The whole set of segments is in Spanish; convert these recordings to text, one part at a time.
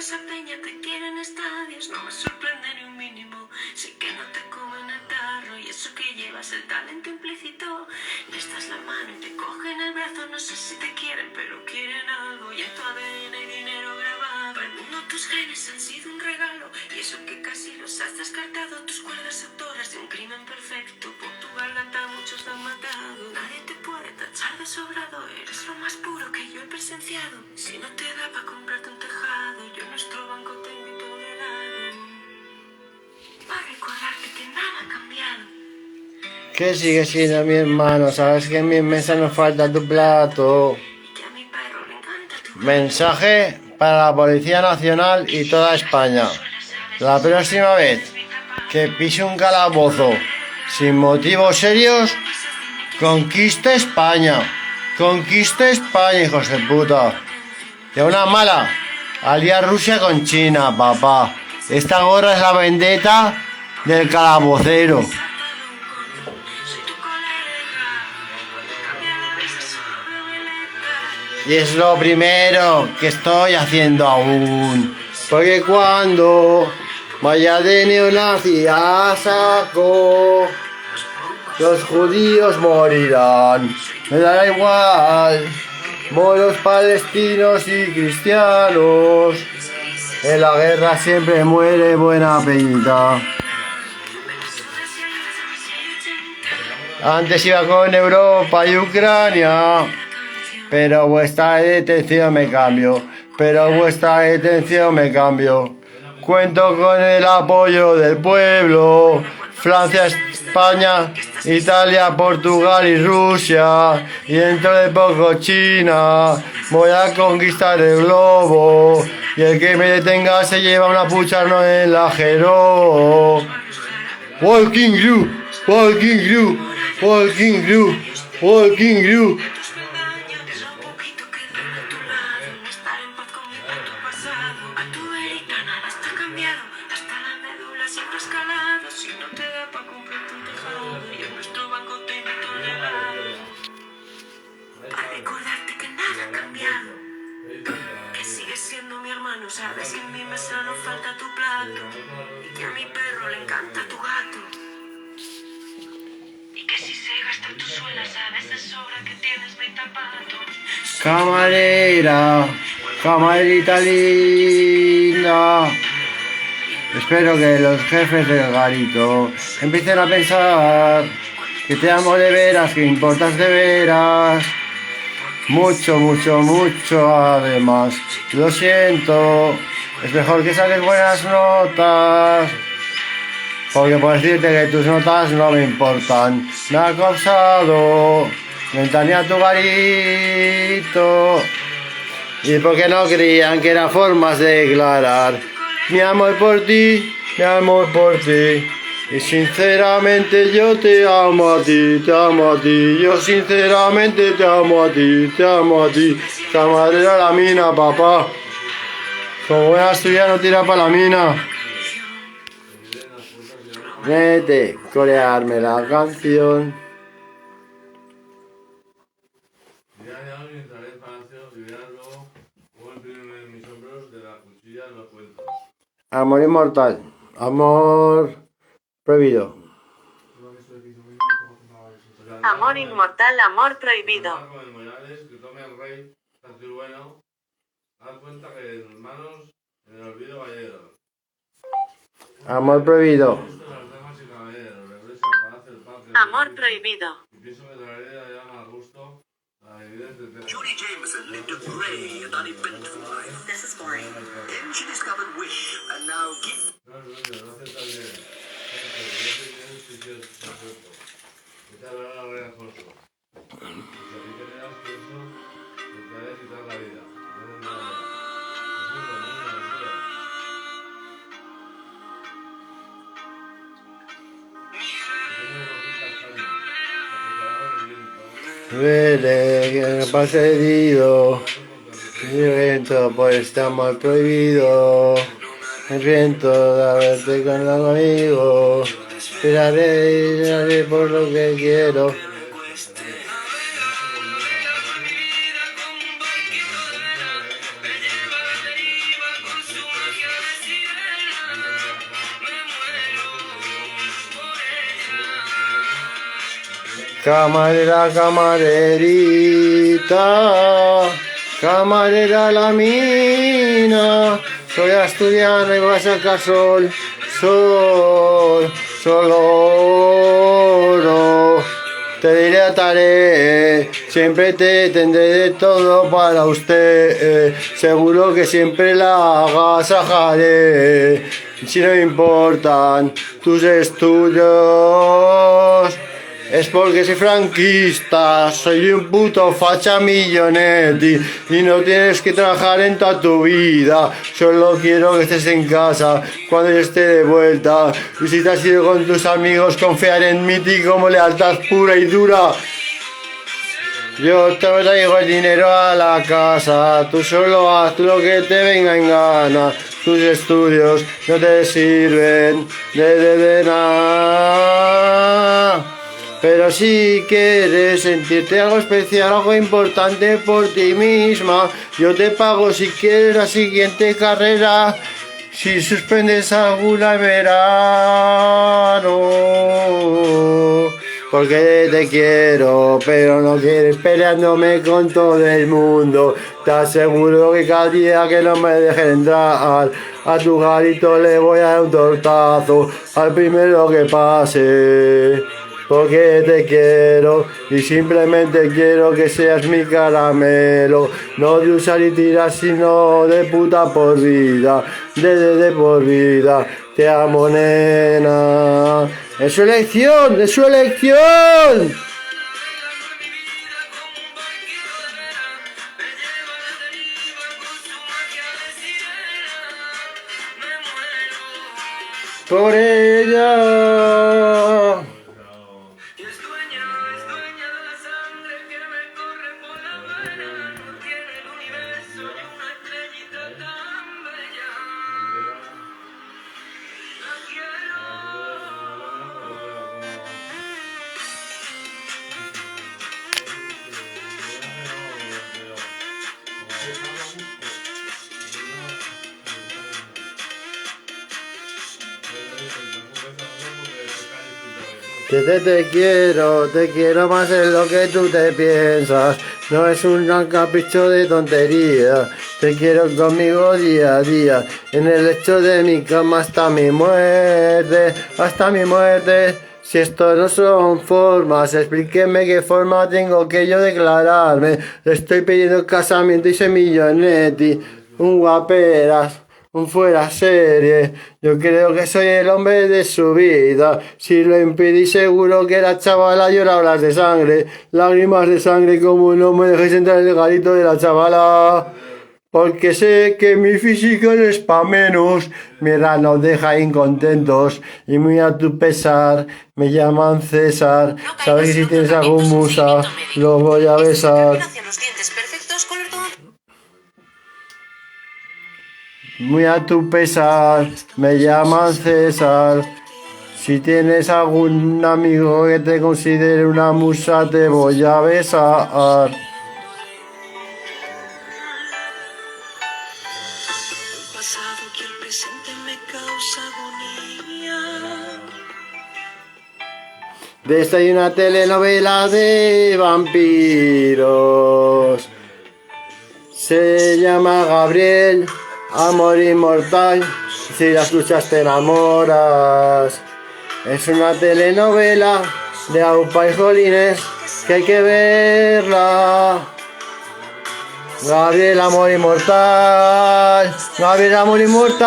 esa peña te quiere en estadios, no me sorprende ni un mínimo. Sé que no te comen el tarro y eso que llevas el talento implícito. Les das la mano y te cogen el brazo, no sé si te quieren, pero quieren algo. Y en tu ADN hay dinero grabado. Para el mundo tus genes han sido un regalo y eso que casi los has descartado. Tus cuerdas autoras de un crimen perfecto, por tu garganta muchos te han matado. Nadie te puede tachar de sobrado, eres lo más puro que yo he presenciado. Si no te da para comprarte un tejado, yo en nuestro banco te invito a un helado. Para recordarte que nada ha cambiado. Que sigue siendo mi hermano, sabes que en mi mesa no falta tu plato. Y que a mi perro le encanta tu Mensaje para la Policía Nacional y toda España. La próxima vez que pise un calabozo sin motivos serios, conquiste España. Conquiste España, hijos de puta. De una mala, aliar Rusia con China, papá. Esta gorra es la vendetta del calabocero. soy tu colega. Cuando cambia la brisa solo veo violeta. Y es lo primero que estoy haciendo aún. Porque cuando vaya de neonazi a saco, los judíos morirán. Me da igual. Moros, palestinos y cristianos. En la guerra siempre muere buena peñita. Antes iba con Europa y Ucrania. Pero vuestra detención me cambio. Cuento con el apoyo del pueblo. Francia, España, Italia, Portugal y Rusia. Y dentro de poco China. Voy a conquistar el globo. Y el que me detenga se lleva una pucharno en el ajero. Walking through, walking through, walking through, walking through. Tus peldaños, lo poquito que dura a tu lado, estar en paz con mi puto pasado. A tu verita nada está cambiado, hasta la médula siempre escalado. Si no te da pa' comprarte un tejado, y en nuestro banco te invito a un helado. Para recordarte que nada ha cambiado, que sigues siendo mi hermano, sabes que en mi mesa no falta tu plato, y que a mi perro le encanta tu gato. Y que si se gasta tu suela, sabes de sobra que tienes 20 zapatos. Camarera, camarerita linda. Espero que los jefes del garito empiecen a pensar que te amo de veras, que importas de veras. Mucho, mucho, mucho además. Lo siento, es mejor que saques buenas notas. Porque por decirte que tus notas no me importan. Me ha causado ventanear tu garito. Y porque no creían que eran formas de declarar mi amor por ti, mi amor por ti. Y sinceramente yo te amo a ti, te amo a ti. Yo sinceramente te amo a ti, te amo a ti. Camarera la mina, papá. Como buena asturiano tira para la mina. Vete, corearme la canción. Diana entraré en palacio y verás luego cómo el primero de mis hombros de la cuchilla lo cuento. Amor inmortal. Amor prohibido. Amor inmortal, amor prohibido. Con el Morales, que tome el rey, Santirueno, haz cuenta que en sus manos, en el olvido gallegos. Amor prohibido. Esto las damas y caballeros, regreso al palacio del padre. Amor prohibido. Y pienso que traeré allá más gusto a la evidente tema. Judy Jameson lived a grey and uneventful life. This is boring. Then she discovered Wish, and now Gift. No, no acepta bien. ¿Qué tal ahora voy a Alfonso? Pues aquí tenías que eso te puede quitar la vida. No es nada. Vele que me pase herido. Mi viento por este amor prohibido. Me siento de haberte conmigo. Esperaré por lo que quiero. Me lleva a la deriva con su Camarera, camarerita, camarera la mina, soy asturiano y voy a sacar sol, sol, sol oro. Te diré ataré, siempre te tendré de todo para usted, seguro que siempre la agasajaré, si no me importan tus estudios. Es porque soy franquista, soy un puto facha millonetti y no tienes que trabajar en toda tu vida. Solo quiero que estés en casa cuando yo esté de vuelta. Y si te has ido con tus amigos, confiar en mí como lealtad pura y dura. Yo te traigo el dinero a la casa, tú solo haz lo que te venga en gana. Tus estudios no te sirven de nada. Pero si quieres sentirte algo especial, algo importante por ti misma, yo te pago si quieres la siguiente carrera, si suspendes alguna en verano. Porque te quiero, pero no quieres peleándome con todo el mundo. Te aseguro que cada día que no me dejen entrar a tu garito le voy a dar un tortazo al primero que pase. Porque te quiero y simplemente quiero que seas mi caramelo. No de usar y tirar, sino de puta por vida. De por vida. Te amo, nena. ¡Es su elección! ¡Es su elección! Por ella. Que te quiero más de lo que tú te piensas. No es un gran capricho de tontería. Te quiero conmigo día a día. En el lecho de mi cama hasta mi muerte. Hasta mi muerte. Si esto no son formas, explíqueme qué forma tengo que yo declararme. Le estoy pidiendo casamiento y semillonetti. Un guaperas. Un fuera serie, yo creo que soy el hombre de su vida. Si lo impedí seguro que la chavala llora olas de sangre, lágrimas de sangre, como no me dejéis entrar en el garito de la chavala. Porque sé que mi físico no es pa' menos, mi edad nos deja incontentos y muy a tu pesar me llaman César. Sabes que si tienes algún musa lo voy a besar. Muy a tu pesar, me llaman César. Si tienes algún amigo que te considere una musa, te voy a besar. De esta hay una telenovela de vampiros. Se llama Gabriel. Amor inmortal, si la escuchas te enamoras. Es una telenovela de Aupa y Jolines que hay que verla. Gabriel, amor inmortal. Gabriel, amor inmortal.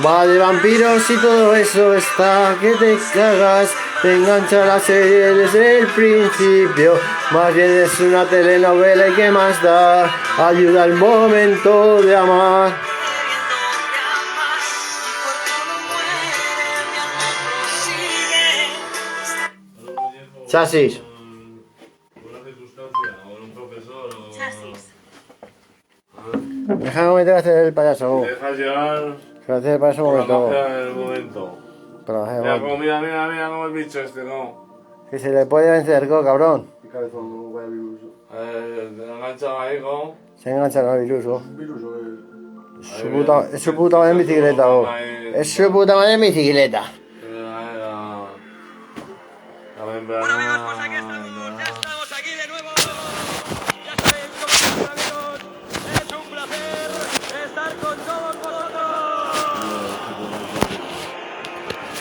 Va de vampiros y todo eso está que te cagas. Te engancha la serie desde el principio. Más bien es una telenovela y qué más da. Ayuda al momento de amar. Chasis. Una circunstancia o un profesor o... Chasis. Déjame meter a hacer el payaso. Te dejas llevar Voy a hacer el payaso un por la momento. magia del momento. Pero, Mira, como, mira como el bicho este, ¿no? que se le puede vencer, cabrón. Te enganchado ahí con... Se engancha con el iluso. Es su puta madre en bicicleta, oh. Es su puta madre en bicicleta. Bueno amigos, pues aquí estamos, ya estamos aquí de nuevo. Ya sabéis cómo estamos amigos. Es un placer estar con todos vosotros.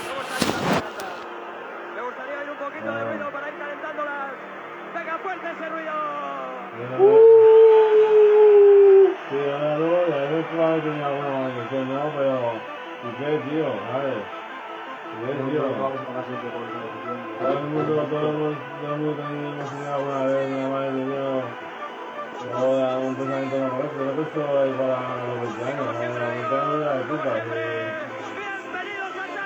¿Cómo estáis? Me gustaría oír un poquito de ruido para ir calentándolas. Venga, fuerte ese ruido. Sí, ahora luego, a veces claro tenía alguna maldición, ¿no? Pero, ¿y qué, tío? ¿Sabes? ¿Y qué, tío? Todo el mundo también hemos tenido alguna vez una maldición. Ahora un pensamiento no correcto, creo que esto es para los 20 años, ¿no? No tengo ni idea de puta. Bienvenidos a Taxi.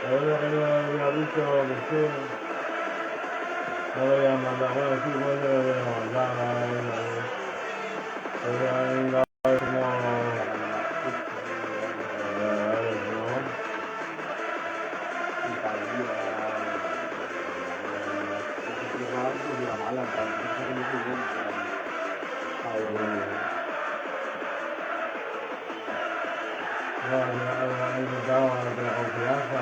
Todo lo que yo había visto, que sé, no lo voy a mandar, bueno, sí, pues lo voy a mandar, pero hay una como, he intentado la confianza,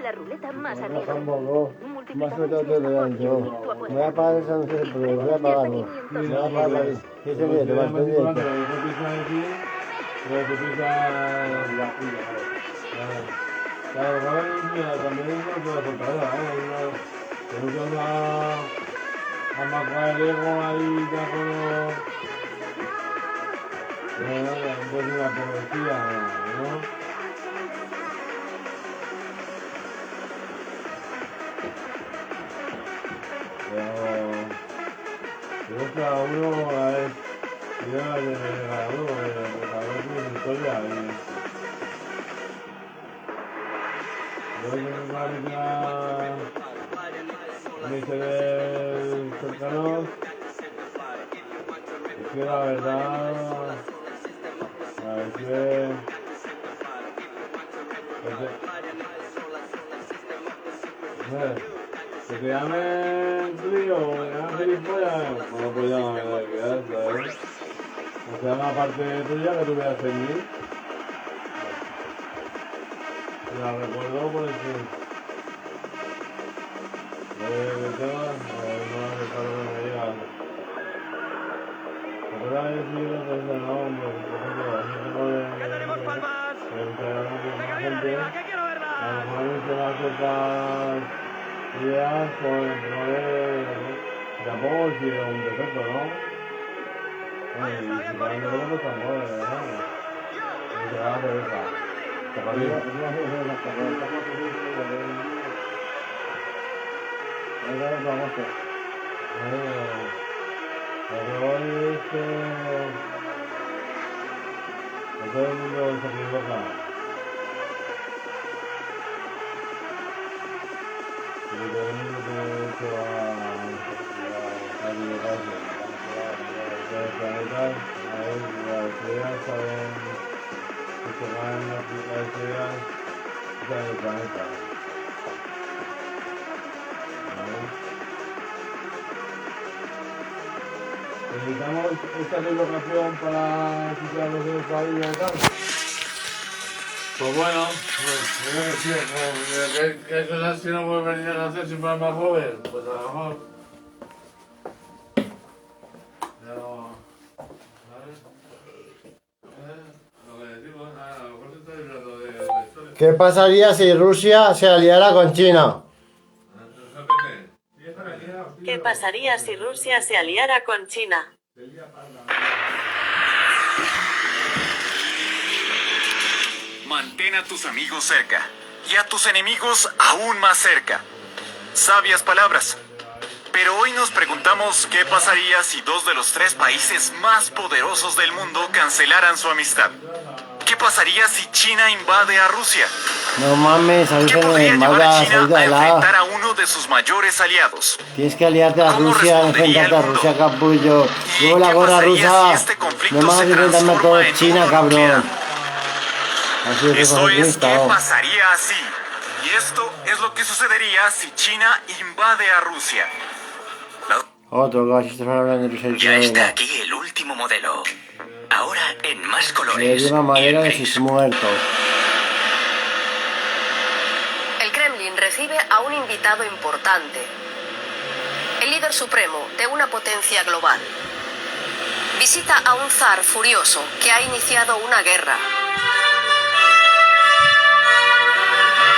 La ruleta más abierta. Tampoco. Más que todo te doy yo. Me voy a pagar esa no sé, pero voy a pagarlo. Me voy a pagar. ¿Qué se me va pendiente? Claro, también no puedo contar, a marcar el ego ahí ya como... Pues una poesía, ¿no? Pero cada uno es... Yo la de cada uno, cada uno tiene su historia y... Yo tengo una línea... Me quedé cercano... Es que la verdad... Es que... Que te llamen tío o me llamen gilipollas, no lo puedo llamar de verdad, ¿sabes? O sea, una parte tuya que tú veas en mí. La recuerdo por el fin. ¿De tema? No recuerdo que me digas. ¿Te acuerdas de decir entonces no, hombre? Por ejemplo, yo tengo de... ¡Ya tenemos palmas! Venga, bien arriba, que quiero a lo verla. mejor mencionar ciertas ideas con el tampoco si es un defecto, ¿no? Ahí está, Y bien si bonito. también los tambores, ¿no? Y se va a cerveza. Chapadillo. Pero hoy es que todo el mundo se equivoca. Y todo el mundo tiene derecho a equivocarse. Los planetas, a ver, las estrellas saben que se van las estrellas del planeta. ¿Vale? Necesitamos esta colocación para quitar los dedos para ir y tal. Pues bueno, ¿qué cosas que no volverías a hacer si fueras más joven? Pues a lo mejor. Pero, ¿sabes? Lo que decimos, a lo mejor te estoy hablando de historia. ¿Qué pasaría si Rusia se aliara con China? ¿Qué pasaría si Rusia se aliara con China? Mantén a tus amigos cerca y a tus enemigos aún más cerca. Sabias palabras. Pero hoy nos preguntamos qué pasaría si dos de los 3 países más poderosos del mundo cancelaran su amistad. ¿Qué pasaría si China invade a Rusia? No mames, a ¿Qué veces no me podría llevar a matas, China ahorita a de lado. enfrentar a uno de sus mayores aliados? Tienes que aliarte a ¿Cómo Rusia, respondería enfrentarte a el mundo? Rusia, capullo. ¿Y Llevo la qué gorra pasaría rusa. si este conflicto No me hagas se enfrentarme a todo transforma en China, uno cabrón. nuclear? Así de Esto es, ¿qué conquistado. pasaría así? Y esto es lo que sucedería si China invade a Rusia. Otro que así están hablando de Rusia y Ya está China. aquí el último modelo. Ahora en más Le colores. lleva y madera en de gris. sus muertos. El Kremlin recibe a un invitado importante, el líder supremo de una potencia global. Visita a un zar furioso que ha iniciado una guerra.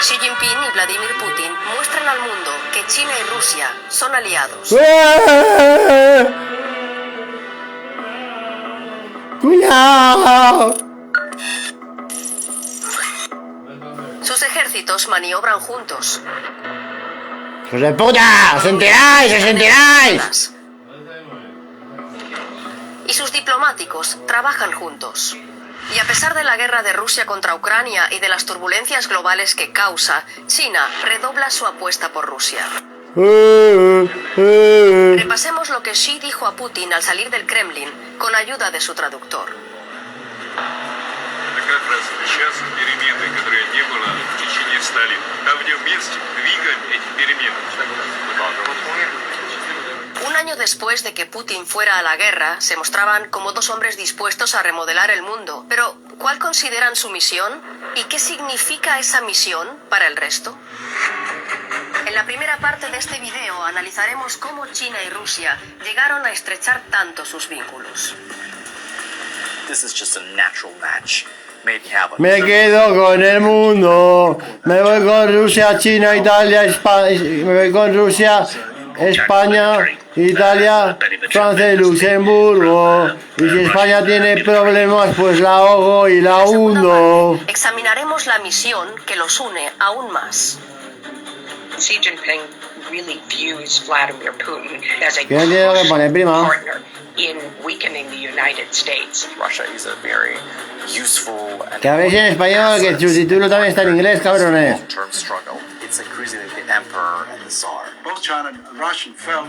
Xi Jinping y Vladimir Putin muestran al mundo que China y Rusia son aliados. ¡Cuidado! Sus ejércitos maniobran juntos. ¡Hijos de puta! ¡Os enteráis! ¡Os enteráis! Y sus diplomáticos trabajan juntos. Y a pesar de la guerra de Rusia contra Ucrania y de las turbulencias globales que causa, China redobla su apuesta por Rusia. Repasemos lo que Xi dijo a Putin al salir del Kremlin con ayuda de su traductor. Это как раз час перемены, которой не было в течение 100 лет. А в нем месте двигаем эти перемены. Un año después de que Putin fuera a la guerra, se mostraban como dos hombres dispuestos a remodelar el mundo. Pero, ¿cuál consideran su misión? ¿Y qué significa esa misión para el resto? En la primera parte de este video analizaremos cómo China y Rusia llegaron a estrechar tanto sus vínculos. This is just a natural match. Made in heaven. Me quedo con el mundo. Me voy con Rusia, China, Italia, España. Me voy con Rusia, España, Italia, Francia y Luxemburgo. Y si España tiene problemas, pues la ahogo y la hundo. Examinaremos la misión que los une aún más. Xi Jinping really views Vladimir Putin as a ¿Quién tiene lo que pone, prima? partner in weakening the United States. Russia is a very useful and Que habléis en español, que el subtítulo también está en inglés, cabrones. long-term struggle. It's increasingly the emperor and the czar. Both China and Russia felt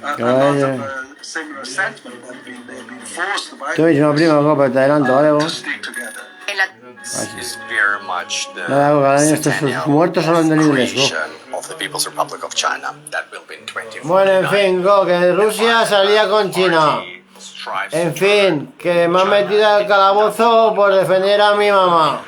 a Yeah, lot yeah. of similar sentiment that they've been forced by Tú eres una prima, copa, te adelanto, ¿vale? to vos? stick together. En la Is very much the Nada, cada año estos centennial muertos hablan en inglés, ¿no? creation of the People's Republic of China that will be in 2049. Bueno, en fin, que Rusia salía con China. Strives En fin, que me han metido al calabozo por defender a mi mamá.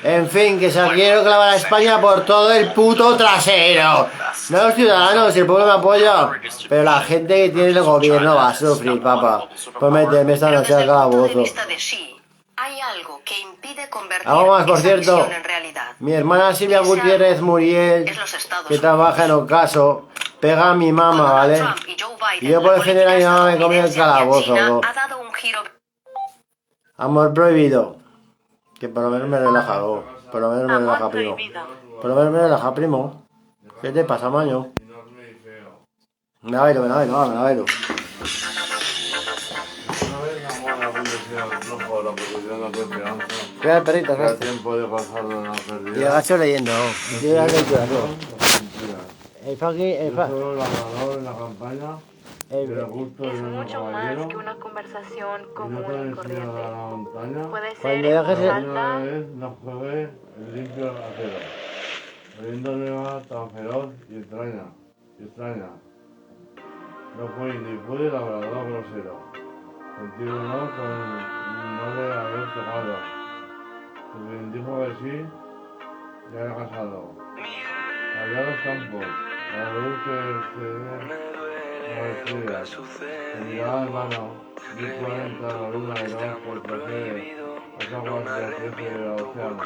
En fin, que se quiero clavar a España por todo el puto trasero. No los ciudadanos, el pueblo me apoya. Pero la gente que tiene el gobierno va a sufrir, papá. Por meterme esta Pero noche desde al el punto de calabozo. vista de Xi, hay algo que impide convertir Algo más, por esa cierto. misión en realidad. Mi hermana Silvia Gutiérrez Muriel, Es los Estados que Unidos. trabaja en Ocaso, pega a mi mamá, Con ¿vale? Donald Trump y Joe Biden, Y yo por la defender a mi política mamá me comí el estadounidense hacia calabozo, China ¿no? ha dado un giro. Amor prohibido. Que por lo menos me relaja, ¿no? Por lo menos me relaja, Amor primo. prohibido. Por lo menos me relaja, primo. ¿Qué te pasa, maño? Me la bailo, me la bailo, va, me la bailo. Cuida el perrito, Da ¿sabes? tiempo de pasarlo en la pérdida. Y el gacho leyendo. Yo ya lectura, ¿no? Mentira. El fucking... Solo la ganadora en la campaña, de gusto Es de un mucho más caballero. que una conversación Y no común te y enseño corriente. a la montaña. Puede Cuando ser dejes en el- La voz primera alta, vez no jugué el limpio acero, oliendo nueva tan feroz y extraña. No fui ni pude labrador grosero, sentí un honor con no le haber tocado. Si me dijo que sí, ya era casado. Había los campos, la luz que se miraba en vano, vi 40 la luna y dos por placer, las aguas de aceite del océano.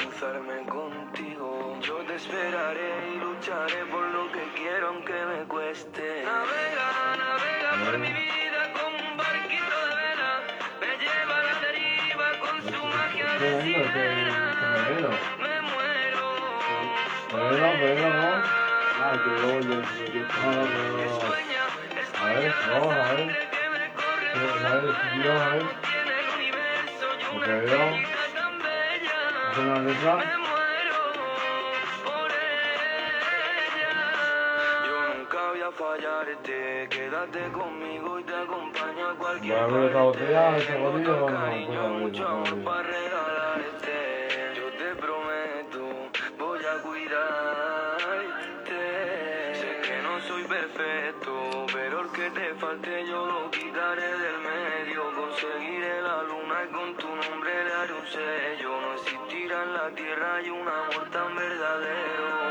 Yo te esperaré y lucharé por lo que quiero aunque me cueste. Navega por mi vida como un barquito de vela. Me lleva a la deriva con su magia ¿Qué es lo que me veo? me muero. Pero, ¿no? Ay, qué oye. A ver, vamos a ver. A ver, Dios, a ver. Ok, yo. ¿Es una letra? Fallarte, quédate conmigo y te acompaño a cualquier ¿Va a abrir esta botella, ese Tengo bolillo o no? cariño, Pues mucho amor para regalarte. Yo te prometo, voy a cuidarte. Sé que no soy perfecto, pero el que te falte yo lo quitaré del medio. Conseguiré la luna y con tu nombre le haré un sello. No existirá en la tierra y un amor tan verdadero.